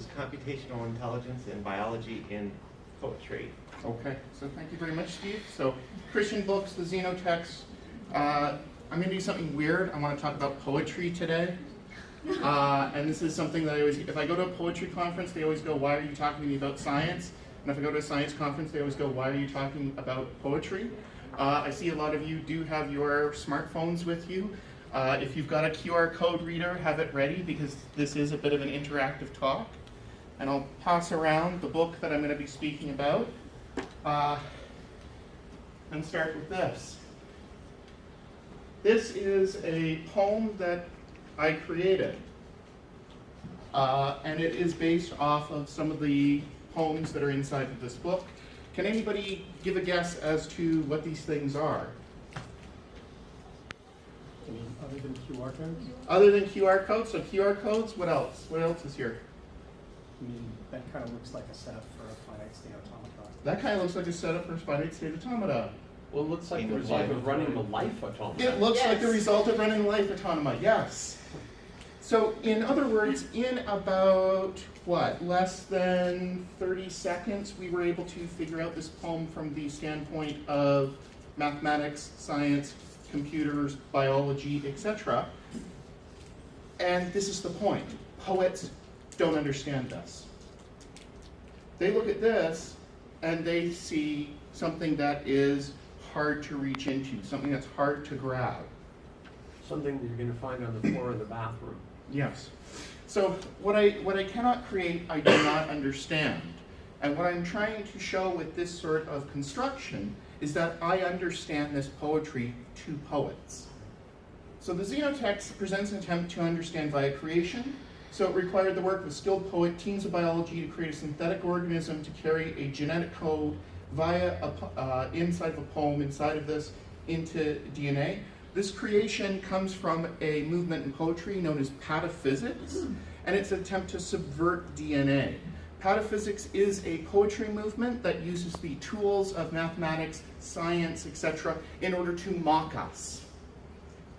is computational intelligence in biology in poetry. Okay, so thank you very much, Steve. So, Christian books, the Xenotext. I'm going to do something weird. I want to talk about poetry today. And this is something that I always, if I go to a poetry conference, they always go, why are you talking to me about science? And if I go to a science conference, they always go, why are you talking about poetry? I see a lot of you do have your smartphones with you. If you've got a QR code reader, have it ready because this is a bit of an interactive talk. And I'll pass around the book that I'm going to be speaking about. And start with this. This is a poem that I created. And it is based off of some of the poems that are inside of this book. Can anybody give a guess as to what these things are? I mean, other than QR codes? Other than QR codes? So QR codes, what else? What else is here? I mean, that kind of looks like a setup for a finite state automata. That kind of looks like a setup for a finite state automata. Well, it looks like the result of running the life automata. It looks like the Yes. result of running life automata, yes. So in other words, in about, what, less than 30 seconds, we were able to figure out this poem from the standpoint of mathematics, science, computers, biology, etc. And this is the point. Poets don't understand this. They look at this and they see something that is hard to reach into, something that's hard to grab. Something that you're going to find on the floor of the bathroom. Yes. So what I cannot create, I do not understand. And what I'm trying to show with this sort of construction is that I understand this poetry to poets. So the Xenotext presents an attempt to understand via creation. So it required the work of a skilled poet, teams of biology, to create a synthetic organism to carry a genetic code via inside of a poem, inside of this, into DNA. This creation comes from a movement in poetry known as pataphysics, and it's an attempt to subvert DNA. Pataphysics is a poetry movement that uses the tools of mathematics, science, etc. in order to mock us.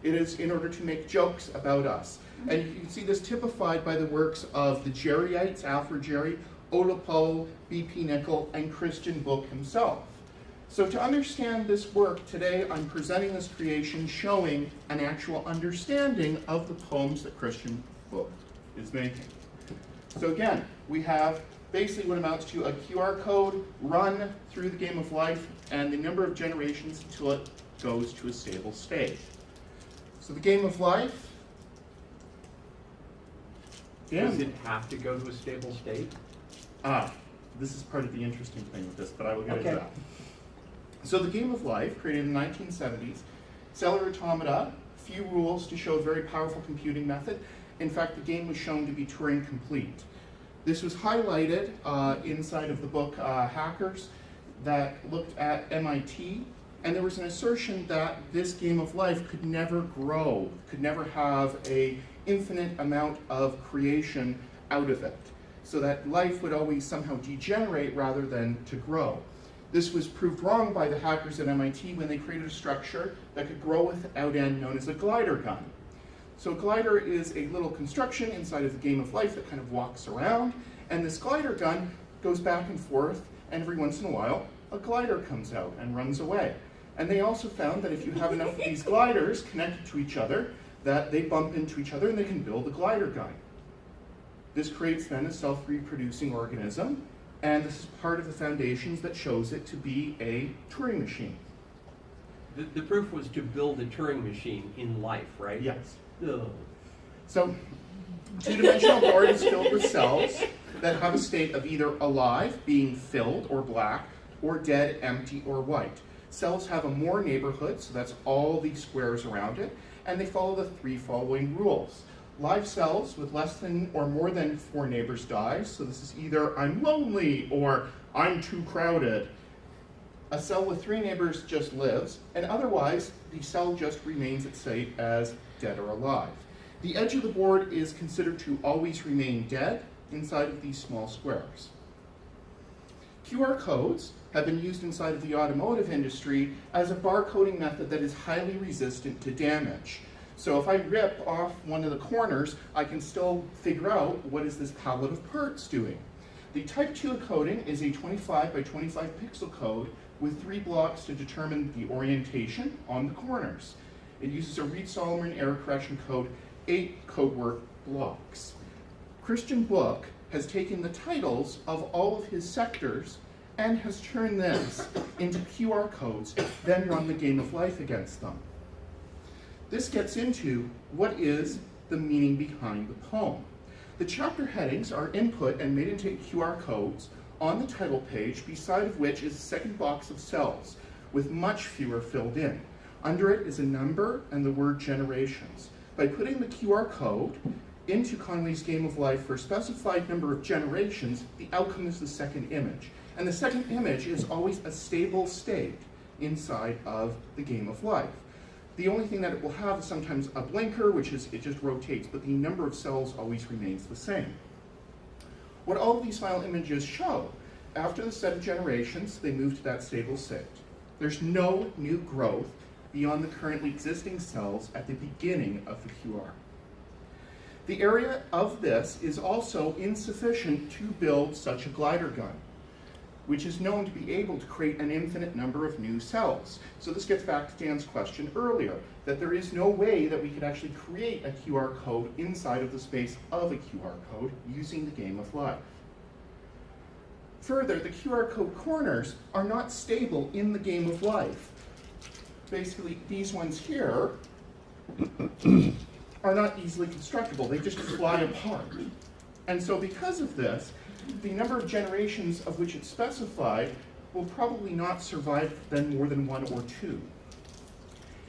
It is in order to make jokes about us. And you can see this typified by the works of the Jerryites, Alfred Jerry, Oda Poe, B.P. Nicol, and Christian Book himself. So to understand this work, today I'm presenting this creation showing an actual understanding of the poems that Christian Book is making. So again, we have basically what amounts to a QR code run through the game of life and the number of generations until it goes to a stable state. So the game of life. Does it have to go to a stable state? This is part of the interesting thing with this, but I will get Okay. into that. So the game of life, created in the 1970s, cellular automata, few rules to show a very powerful computing method. In fact, the game was shown to be Turing complete. This was highlighted inside of the book Hackers that looked at MIT, and there was an assertion that this game of life could never grow, could never have an infinite amount of creation out of it, so that life would always somehow degenerate rather than to grow. This was proved wrong by the hackers at MIT when they created a structure that could grow without end, known as a glider gun. So a glider is a little construction inside of the game of life that kind of walks around, and this glider gun goes back and forth, and every once in a while, a glider comes out and runs away. And they also found that if you have enough of these gliders connected to each other, that they bump into each other and they can build a glider gun. This creates then a self-reproducing organism, and this is part of the foundations that shows it to be a Turing machine. The proof was to build a Turing machine in life, right? Yes. Ugh. So, two-dimensional board is filled with cells that have a state of either alive, being filled or black, or dead, empty, or white. Cells have a Moore neighborhood, so that's all these squares around it, and they follow the three following rules. Live cells with less than or more than 4 neighbors die, so this is either I'm lonely or I'm too crowded. A cell with 3 neighbors just lives, and otherwise the cell just remains its state as dead or alive. The edge of the board is considered to always remain dead inside of these small squares. QR codes have been used inside of the automotive industry as a barcoding method that is highly resistant to damage. So if I rip off one of the corners, I can still figure out what is this palette of parts doing. The type 2 encoding is a 25 by 25 pixel code with 3 blocks to determine the orientation on the corners. It uses a Reed-Solomon error correction code, 8 code word blocks. Christian Book has taken the titles of all of his sectors and has turned this into QR codes, then run the game of life against them. This gets into what is the meaning behind the poem. The chapter headings are input and made into QR codes on the title page, beside of which is a second box of cells, with much fewer filled in. Under it is a number and the word generations. By putting the QR code into Conway's Game of Life for a specified number of generations, the outcome is the second image. And the second image is always a stable state inside of the Game of Life. The only thing that it will have is sometimes a blinker, which is it just rotates, but the number of cells always remains the same. What all of these file images show, after the set of generations, they move to that stable state. There's no new growth beyond the currently existing cells at the beginning of the QR. The area of this is also insufficient to build such a glider gun, which is known to be able to create an infinite number of new cells. So this gets back to Dan's question earlier, that there is no way that we could actually create a QR code inside of the space of a QR code using the Game of Life. Further, the QR code corners are not stable in the Game of Life. Basically, these ones here are not easily constructible. They just fly apart. And so because of this, the number of generations of which it's specified will probably not survive then more than 1 or 2.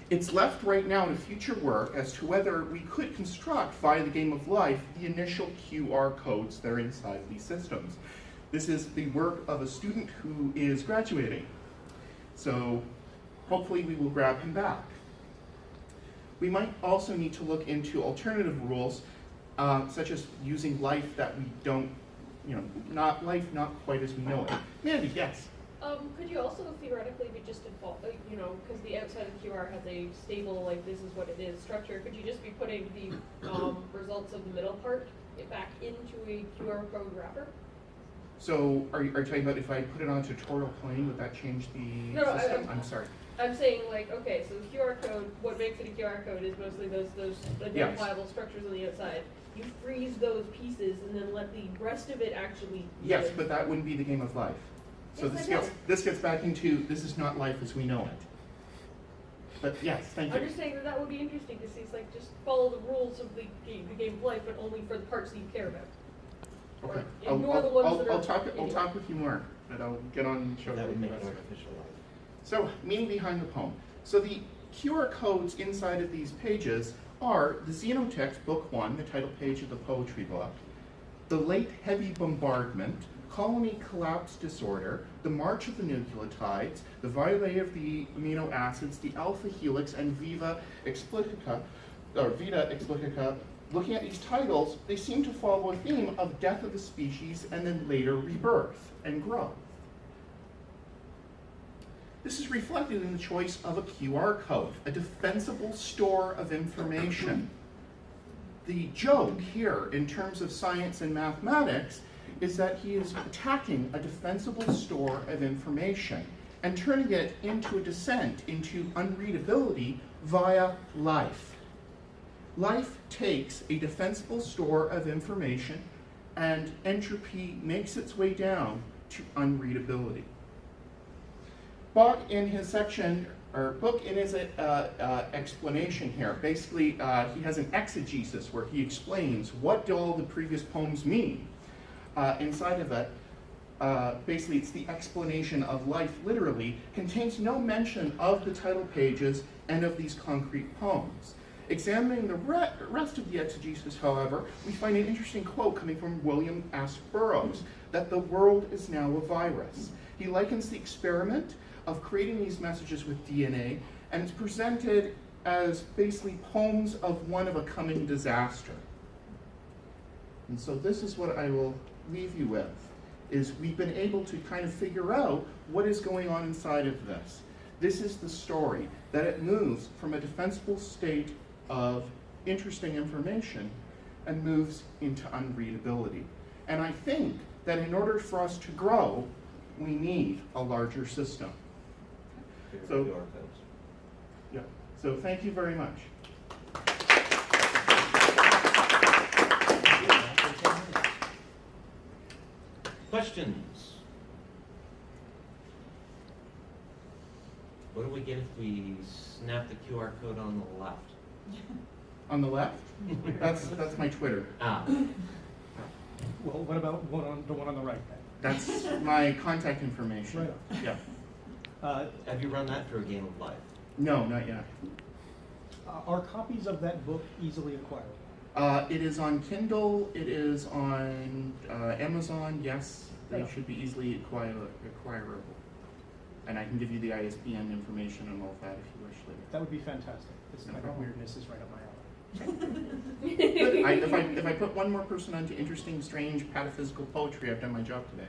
It's left right now to future work as to whether we could construct via the Game of Life the initial QR codes that are inside of these systems. This is the work of a student who is graduating. So hopefully we will grab him back. We might also need to look into alternative rules, such as using life that we don't, not quite as we know it. Mandy, yes? Could you also theoretically be just default, because the outside of the QR has a stable, this is what it is structure, could you just be putting the results of the middle part back into a QR code wrapper? So are you talking about if I put it on a tutorial plane, would that change the system? I'm sorry. I'm saying okay, so the QR code, what makes it a QR code is mostly those identifiable structures on the outside. You freeze those pieces and then let the rest of it actually Yes, live. but that wouldn't be the Game of Life. So Yes, this gets back into, this is not life as we know it. But yes, thank you. I'm just saying that would be interesting to see. It's like just follow the rules of the game of life, but only for the parts that you care about. Okay. Or ignore the ones that are. I'll talk with you more, but I'll get on and show That would you make the it rest. artificial life. So, meaning behind the poem. So the QR codes inside of these pages are the Xenotext Book 1, the title page of the poetry book, the late heavy bombardment, colony collapse disorder, the march of the nucleotides, the violae of the amino acids, the alpha helix, and Vita Explica. Looking at these titles, they seem to follow a theme of death of the species and then later rebirth and growth. This is reflected in the choice of a QR code, a defensible store of information. The joke here, in terms of science and mathematics, is that he is attacking a defensible store of information and turning it into a descent into unreadability via life. Life takes a defensible store of information and entropy makes its way down to unreadability. Bach, in his section, or book, in his explanation here, basically he has an exegesis where he explains what do all the previous poems mean. Inside of it, basically it's the explanation of life literally, contains no mention of the title pages and of these concrete poems. Examining the rest of the exegesis, however, we find an interesting quote coming from William S. Burroughs, that the world is now a virus. He likens the experiment of creating these messages with DNA, and it's presented as basically poems of one of a coming disaster. And so this is what I will leave you with, is we've been able to kind of figure out what is going on inside of this. This is the story, that it moves from a defensible state of interesting information and moves into unreadability. And I think that in order for us to grow, we need a larger system. So- QR codes. Yeah. So thank you very much. Questions? What do we get if we snap the QR code on the left? On the left, that's my Twitter. Ah, Well, what about the one on the right then? That's my contact information. Right. Yeah. have you run that through a game of life? No, not yet. Are copies of that book easily acquired? It is on Kindle. It is on Amazon. Yes, they Yeah. should be easily acquirable. And I can give you the ISBN information and all of that if you wish later. That would be fantastic. This No kind of problem. weirdness is right up my alley. If I put one more person onto interesting, strange, pataphysical poetry, I've done my job today.